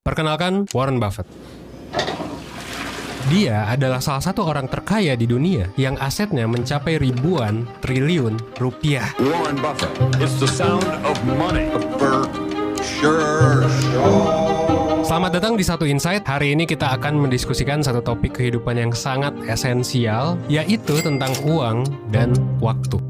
Perkenalkan, Warren Buffett. Dia adalah salah satu orang terkaya di dunia yang asetnya mencapai ribuan triliun rupiah. Warren Buffett. It's the sound of money. Sure. Selamat datang di Satu Insight. Hari ini kita akan mendiskusikan satu topik kehidupan yang sangat esensial, yaitu tentang uang dan waktu.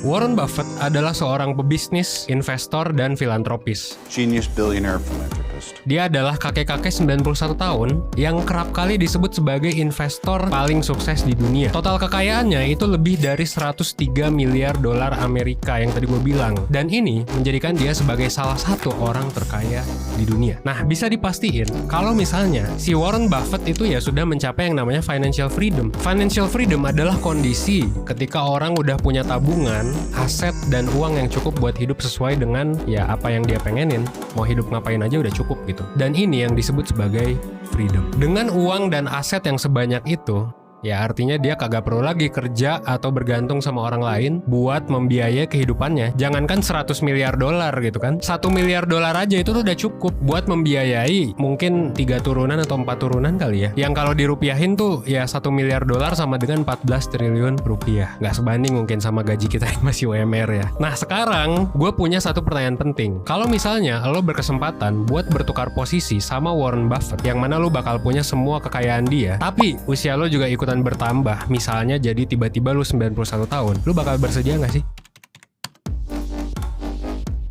Warren Buffett adalah seorang pebisnis, investor, dan filantropis. Genius billionaire philanthropist. Dia adalah kakek-kakek 91 tahun yang kerap kali disebut sebagai investor paling sukses di dunia. Total kekayaannya itu lebih dari 103 miliar dolar Amerika yang tadi gue bilang. Dan ini menjadikan dia sebagai salah satu orang terkaya di dunia. Nah, bisa dipastiin kalau misalnya si Warren Buffett itu ya sudah mencapai yang namanya financial freedom. Financial freedom adalah kondisi ketika orang udah punya tabungan, aset, dan uang yang cukup buat hidup sesuai dengan ya apa yang dia pengenin. Mau hidup ngapain aja udah cukup gitu. Dan ini yang disebut sebagai freedom. Dengan uang dan aset yang sebanyak itu, ya artinya dia kagak perlu lagi kerja atau bergantung sama orang lain buat membiayai kehidupannya. Jangankan 100 miliar dolar gitu kan, 1 miliar dolar aja itu tuh udah cukup buat membiayai mungkin 3 turunan atau 4 turunan kali ya. Yang kalau dirupiahin tuh ya 1 miliar dolar sama dengan 14 triliun rupiah. Nggak sebanding mungkin sama gaji kita yang masih UMR ya. Nah sekarang gue punya satu pertanyaan penting. Kalau misalnya lo berkesempatan buat bertukar posisi sama Warren Buffett, yang mana lo bakal punya semua kekayaan dia, tapi usia lo juga ikut bertambah, misalnya jadi tiba-tiba lu 91 tahun, lu bakal bersedia nggak sih?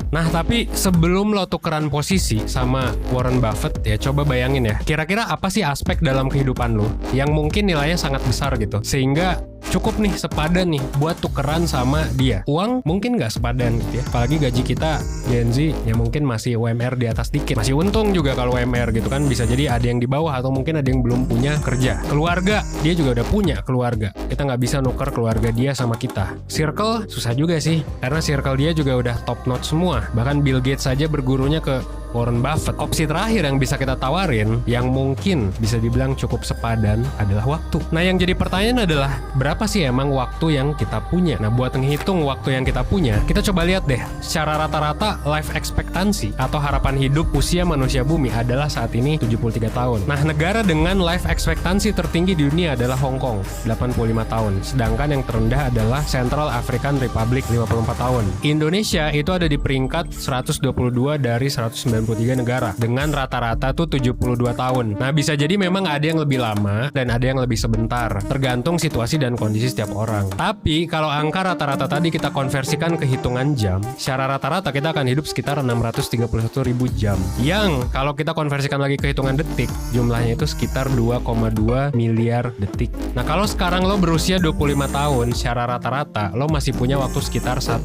Nah tapi sebelum lo tukeran posisi sama Warren Buffett ya coba bayangin ya, kira-kira apa sih aspek dalam kehidupan lo yang mungkin nilainya sangat besar gitu sehingga cukup nih sepadan nih buat tukeran sama dia. Uang mungkin nggak sepadan gitu ya, apalagi gaji kita Gen Z ya mungkin masih UMR di atas dikit. Masih untung juga kalau UMR gitu kan, bisa jadi ada yang di bawah atau mungkin ada yang belum punya kerja. Keluarga, dia juga udah punya keluarga, kita nggak bisa nuker keluarga dia sama kita. Circle susah juga sih, karena circle dia juga udah top notch semua. Bahkan Bill Gates saja bergurunya ke Warren Buffett. Opsi terakhir yang bisa kita tawarin, yang mungkin bisa dibilang cukup sepadan, adalah waktu. Nah yang jadi pertanyaan adalah, berapa sih emang waktu yang kita punya? Nah buat menghitung waktu yang kita punya, kita coba lihat deh, secara rata-rata life expectancy atau harapan hidup usia manusia bumi adalah saat ini 73 tahun. Nah negara dengan life expectancy tertinggi di dunia adalah Hong Kong, 85 tahun. Sedangkan yang terendah adalah Central African Republic, 54 tahun. Indonesia itu ada di peringkat 122 dari 193 negara dengan rata-rata tuh 72 tahun. Nah bisa jadi memang ada yang lebih lama dan ada yang lebih sebentar, tergantung situasi dan kondisi setiap orang. Tapi kalau angka rata-rata tadi kita konversikan ke hitungan jam, secara rata-rata kita akan hidup sekitar 631.000 jam. Yang kalau kita konversikan lagi ke hitungan detik, jumlahnya itu sekitar 2,2 miliar detik. Nah kalau sekarang lo berusia 25 tahun, secara rata-rata lo masih punya waktu sekitar 1,5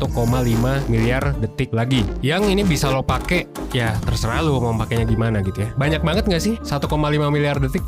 miliar detik lagi. Yang ini bisa lo pakai ya terserah lu mau pakainya gimana gitu ya. Banyak banget gak sih 1,5 miliar detik?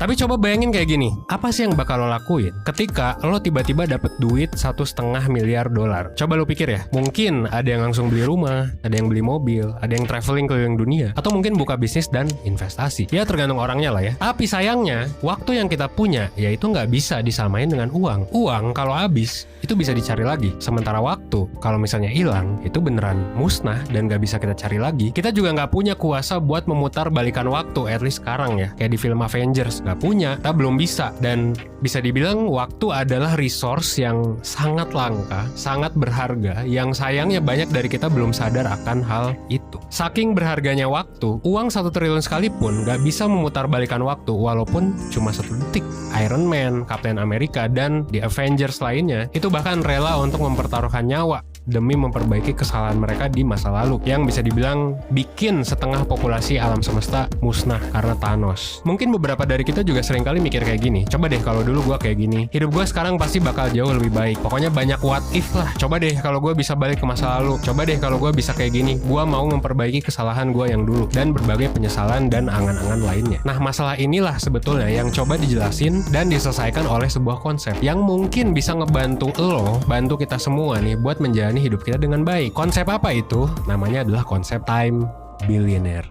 Tapi coba bayangin kayak gini, apa sih yang bakal lo lakuin ketika lo tiba-tiba dapet duit 1,5 miliar dolar? Coba lo pikir ya, mungkin ada yang langsung beli rumah, ada yang beli mobil, ada yang traveling keliling dunia, atau mungkin buka bisnis dan investasi. Ya tergantung orangnya lah ya. Tapi sayangnya, waktu yang kita punya ya itu nggak bisa disamain dengan uang. Uang kalau habis, itu bisa dicari lagi. Sementara waktu, kalau misalnya hilang, itu beneran musnah dan nggak bisa kita cari lagi. Kita juga nggak punya kuasa buat memutar balikan waktu, at least sekarang ya. Kayak di film Avengers, nggak punya, kita belum bisa. Dan bisa dibilang waktu adalah resource yang sangat langka, sangat berharga, yang sayangnya banyak dari kita belum sadar akan hal itu. Saking berharganya waktu, uang 1 triliun sekalipun nggak bisa memutar balikan waktu, walaupun cuma 1 detik. Iron Man, Captain America, dan The Avengers lainnya, itu bahkan rela untuk mempertaruhkan nyawa demi memperbaiki kesalahan mereka di masa lalu, yang bisa dibilang bikin setengah populasi alam semesta musnah karena Thanos. Mungkin beberapa dari kita juga seringkali mikir kayak gini, coba deh kalau dulu gue kayak gini, hidup gue sekarang pasti bakal jauh lebih baik. Pokoknya banyak what if lah. Coba deh kalau gue bisa balik ke masa lalu, coba deh kalau gue bisa kayak gini, gue mau memperbaiki kesalahan gue yang dulu, dan berbagai penyesalan dan angan-angan lainnya. Nah masalah inilah sebetulnya yang coba dijelasin dan diselesaikan oleh sebuah konsep yang mungkin bisa ngebantu lo, bantu kita semua nih buat menjalani hidup kita dengan baik. Konsep apa itu? Namanya adalah konsep time billionaire.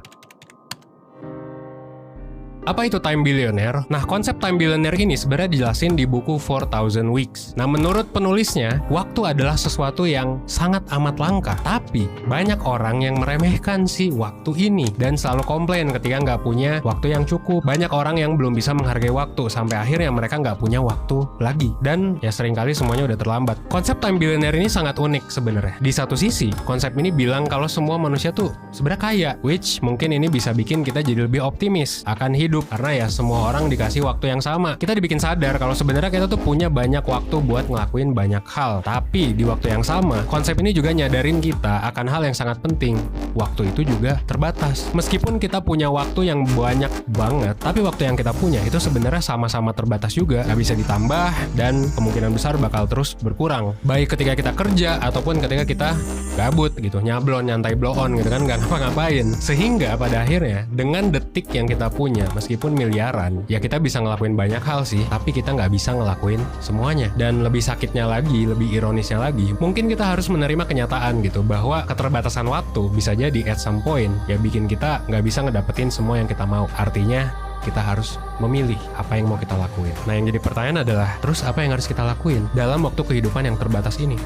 Apa itu time billionaire? Nah, konsep time billionaire ini sebenarnya dijelasin di buku 4000 Weeks. Nah, menurut penulisnya, waktu adalah sesuatu yang sangat amat langka. Tapi, banyak orang yang meremehkan si waktu ini dan selalu komplain ketika nggak punya waktu yang cukup. Banyak orang yang belum bisa menghargai waktu sampai akhirnya mereka nggak punya waktu lagi. Dan ya seringkali semuanya udah terlambat. Konsep time billionaire ini sangat unik sebenarnya. Di satu sisi, konsep ini bilang kalau semua manusia tuh sebenarnya kaya, which mungkin ini bisa bikin kita jadi lebih optimis akan hidup karena ya semua orang dikasih waktu yang sama. Kita dibikin sadar kalau sebenarnya kita tuh punya banyak waktu buat ngelakuin banyak hal. Tapi di waktu yang sama, konsep ini juga nyadarin kita akan hal yang sangat penting. Waktu itu juga terbatas. Meskipun kita punya waktu yang banyak banget, tapi waktu yang kita punya itu sebenarnya sama-sama terbatas juga. Gak bisa ditambah dan kemungkinan besar bakal terus berkurang. Baik ketika kita kerja ataupun ketika kita gabut gitu, nyablon, nyantai blow on gitu kan, gak ngapa-ngapain. Sehingga pada akhirnya dengan detik yang kita punya, meskipun miliaran, ya kita bisa ngelakuin banyak hal sih, tapi kita nggak bisa ngelakuin semuanya. Dan lebih sakitnya lagi, lebih ironisnya lagi, mungkin kita harus menerima kenyataan gitu, bahwa keterbatasan waktu bisa jadi at some point ya bikin kita nggak bisa ngedapetin semua yang kita mau. Artinya kita harus memilih apa yang mau kita lakuin. Nah, yang jadi pertanyaan adalah, terus apa yang harus kita lakuin dalam waktu kehidupan yang terbatas ini?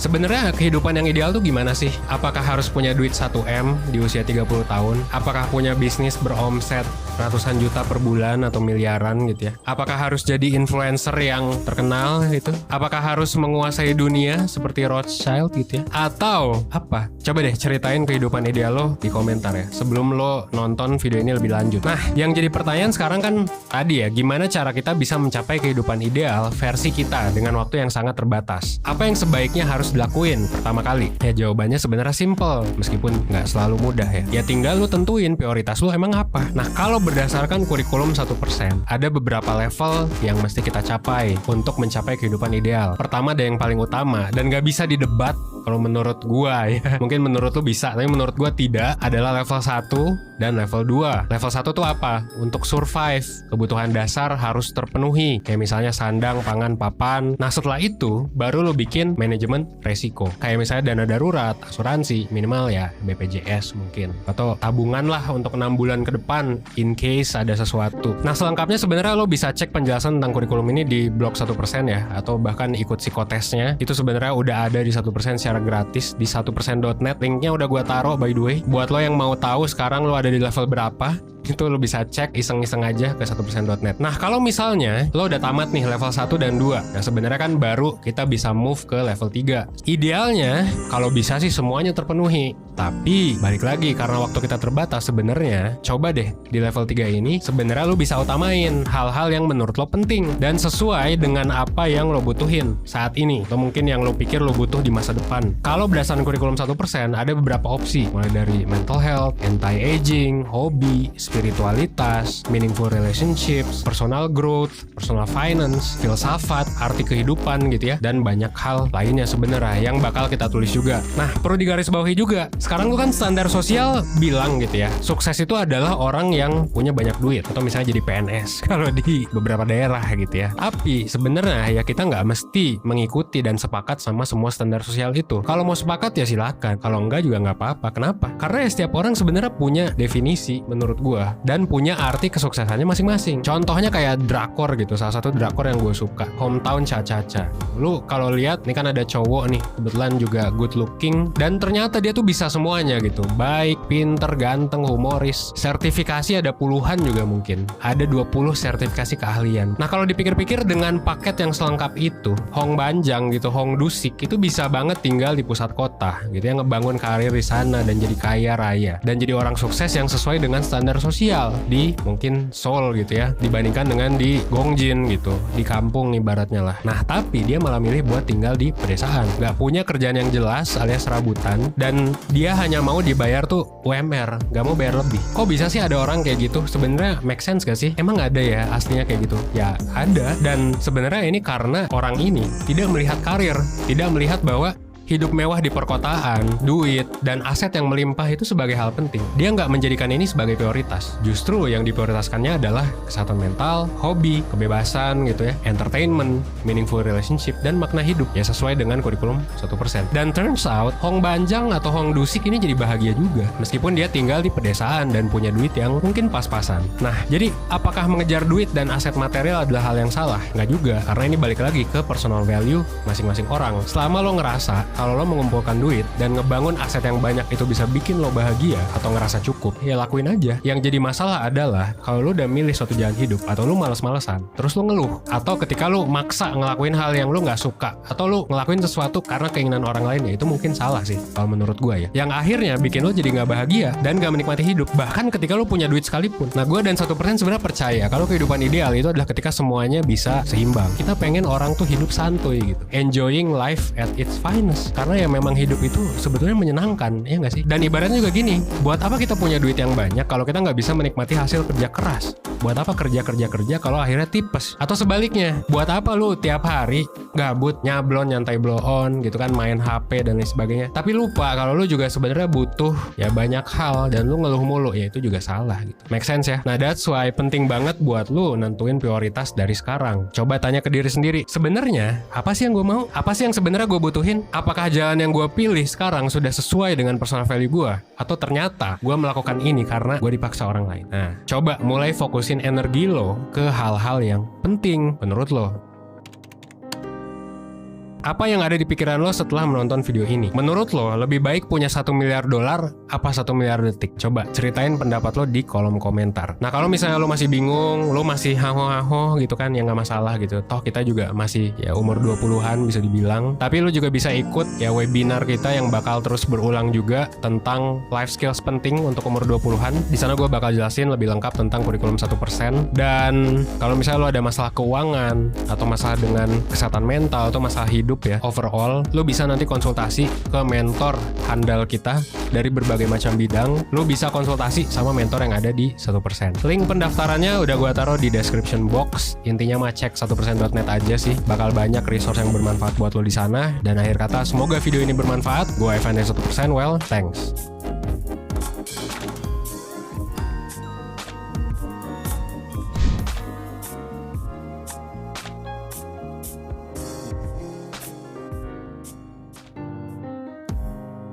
Sebenarnya kehidupan yang ideal tuh gimana sih? Apakah harus punya duit 1M di usia 30 tahun? Apakah punya bisnis beromset ratusan juta per bulan atau miliaran gitu ya? Apakah harus jadi influencer yang terkenal gitu? Apakah harus menguasai dunia seperti Rothschild gitu ya? Atau apa? Coba deh ceritain kehidupan ideal lo di komentar ya, sebelum lo nonton video ini lebih lanjut. Nah, yang jadi pertanyaan sekarang kan tadi ya, gimana cara kita bisa mencapai kehidupan ideal versi kita dengan waktu yang sangat terbatas? Apa yang sebaiknya harus dilakuin pertama kali? Ya jawabannya sebenarnya simple, meskipun nggak selalu mudah ya. Ya tinggal lu tentuin prioritas lu emang apa. Nah, kalau berdasarkan kurikulum 1%, ada beberapa level yang mesti kita capai untuk mencapai kehidupan ideal. Pertama ada yang paling utama dan nggak bisa didebat kalau menurut gua ya. Mungkin menurut lu bisa, tapi menurut gua tidak, adalah level 1 dan level 2. Level 1 tuh apa? Untuk survive, kebutuhan dasar harus terpenuhi. Kayak misalnya sandang, pangan, papan. Nah, setelah itu baru lu bikin manajemen resiko. Kayak misalnya dana darurat, asuransi, minimal ya BPJS mungkin. Atau tabungan lah untuk 6 bulan ke depan in case ada sesuatu. Nah, selengkapnya sebenarnya lo bisa cek penjelasan tentang kurikulum ini di blog 1% ya, atau bahkan ikut psikotesnya. Itu sebenarnya udah ada di 1% secara gratis di 1%.net. Linknya udah gua taruh by the way. Buat lo yang mau tahu sekarang lo ada di level berapa, itu lo bisa cek iseng-iseng aja ke 1%.net. Nah, kalau misalnya lo udah tamat nih level 1 dan 2, nah sebenarnya kan baru kita bisa move ke level 3. Idealnya kalau bisa sih semuanya terpenuhi. Tapi balik lagi, karena waktu kita terbatas, sebenarnya coba deh di level 3 ini sebenarnya lo bisa utamain hal-hal yang menurut lo penting dan sesuai dengan apa yang lo butuhin saat ini, atau mungkin yang lo pikir lo butuh di masa depan. Kalau berdasarkan kurikulum 1%, ada beberapa opsi, mulai dari mental health, anti-aging, hobi, spiritualitas, meaningful relationships, personal growth, personal finance, filsafat, arti kehidupan gitu ya, dan banyak hal lainnya sebenarnya yang bakal kita tulis juga. Nah, perlu digarisbawahi juga, sekarang tuh kan standar sosial bilang gitu ya, sukses itu adalah orang yang punya banyak duit atau misalnya jadi PNS kalau di beberapa daerah gitu ya. Tapi sebenarnya ya kita nggak mesti mengikuti dan sepakat sama semua standar sosial itu. Kalau mau sepakat ya silakan, kalau enggak juga nggak apa-apa. Kenapa? Karena ya setiap orang sebenarnya punya definisi menurut gua dan punya arti kesuksesannya masing-masing. Contohnya kayak drakor gitu, salah satu drakor yang gue suka, Hometown Cha-Cha-Cha. Lu kalau lihat nih kan ada cowok nih, kebetulan juga good looking dan ternyata dia tuh bisa semuanya gitu, baik, pinter, ganteng, humoris. Sertifikasi ada puluhan juga mungkin, ada 20 sertifikasi keahlian. Nah, kalau dipikir-pikir dengan paket yang selengkap itu, Hong Banjang gitu, Hong Dusik itu bisa banget tinggal di pusat kota gitu ya, ngebangun karir di sana dan jadi kaya raya dan jadi orang sukses yang sesuai dengan standar sosial di mungkin Seoul gitu ya, dibandingkan dengan di Gongjin gitu, di kampung ibaratnya lah. Nah, tapi dia malah milih buat tinggal di pedesaan, gak punya kerjaan yang jelas alias serabutan, dan dia hanya mau dibayar tuh UMR, gak mau bayar lebih. Kok bisa sih ada orang kayak gitu? Sebenarnya make sense gak sih? Emang gak ada ya aslinya kayak gitu? Ya ada, dan sebenarnya ini karena orang ini tidak melihat karir, tidak melihat bahwa hidup mewah di perkotaan, duit, dan aset yang melimpah itu sebagai hal penting. Dia nggak menjadikan ini sebagai prioritas. Justru yang diprioritaskannya adalah kesehatan mental, hobi, kebebasan gitu ya, entertainment, meaningful relationship, dan makna hidup ya sesuai dengan kurikulum 1%. Dan turns out Hong Banjang atau Hong Dusik ini jadi bahagia juga meskipun dia tinggal di pedesaan dan punya duit yang mungkin pas-pasan. Nah, jadi apakah mengejar duit dan aset material adalah hal yang salah? Nggak juga, karena ini balik lagi ke personal value masing-masing orang. Selama lo ngerasa kalau lo mengumpulkan duit dan ngebangun aset yang banyak itu bisa bikin lo bahagia atau ngerasa cukup, ya lakuin aja. Yang jadi masalah adalah kalau lo udah milih suatu jalan hidup atau lo males-malesan, terus lo ngeluh, atau ketika lo maksa ngelakuin hal yang lo nggak suka, atau lo ngelakuin sesuatu karena keinginan orang lain, ya itu mungkin salah sih kalau menurut gue ya. Yang akhirnya bikin lo jadi nggak bahagia dan nggak menikmati hidup, bahkan ketika lo punya duit sekalipun. Nah, gue dan 1% sebenarnya percaya kalau kehidupan ideal itu adalah ketika semuanya bisa seimbang. Kita pengen orang tuh hidup santuy gitu, enjoying life at its finest, karena ya memang hidup itu sebetulnya menyenangkan, ya nggak sih? Dan ibaratnya juga gini, buat apa kita punya duit yang banyak kalau kita nggak bisa menikmati hasil kerja keras? Buat apa kerja kalau akhirnya tipes? Atau sebaliknya, buat apa lu tiap hari gabut, nyablon, nyantai blow on gitu kan, main HP dan lain sebagainya, tapi lupa kalau lu juga sebenarnya butuh ya banyak hal dan lu ngeluh mulu, ya itu juga salah gitu. Make sense ya? Nah, that's why penting banget buat lu nentuin prioritas dari sekarang. Coba tanya ke diri sendiri, sebenarnya apa sih yang gue mau? Apa sih yang sebenarnya gue butuhin? Apakah jalan yang gue pilih sekarang sudah sesuai dengan personal value gue? Atau ternyata gue melakukan ini karena gue dipaksa orang lain? Nah, coba mulai fokusin energi lo ke hal-hal yang penting menurut lo. Apa yang ada di pikiran lo setelah menonton video ini? Menurut lo, lebih baik punya $1 miliar apa 1 miliar detik? Coba ceritain pendapat lo di kolom komentar. Nah, kalau misalnya lo masih bingung, lo masih haho-haho gitu kan, ya nggak masalah gitu. Toh kita juga masih ya umur 20-an bisa dibilang. Tapi lo juga bisa ikut ya webinar kita yang bakal terus berulang juga tentang life skills penting untuk umur 20-an. Di sana gue bakal jelasin lebih lengkap tentang kurikulum 1%. Dan kalau misalnya lo ada masalah keuangan atau masalah dengan kesehatan mental atau masalah hidup ya overall, lo bisa nanti konsultasi ke mentor handal kita dari berbagai macam bidang. Lo bisa konsultasi sama mentor yang ada di 1%. Link pendaftarannya udah gue taruh di description box. Intinya mah cek 1%.net aja sih, bakal banyak resource yang bermanfaat buat lo di sana. Dan akhir kata, semoga video ini bermanfaat. Gue Evan dari 1%. Well, thanks.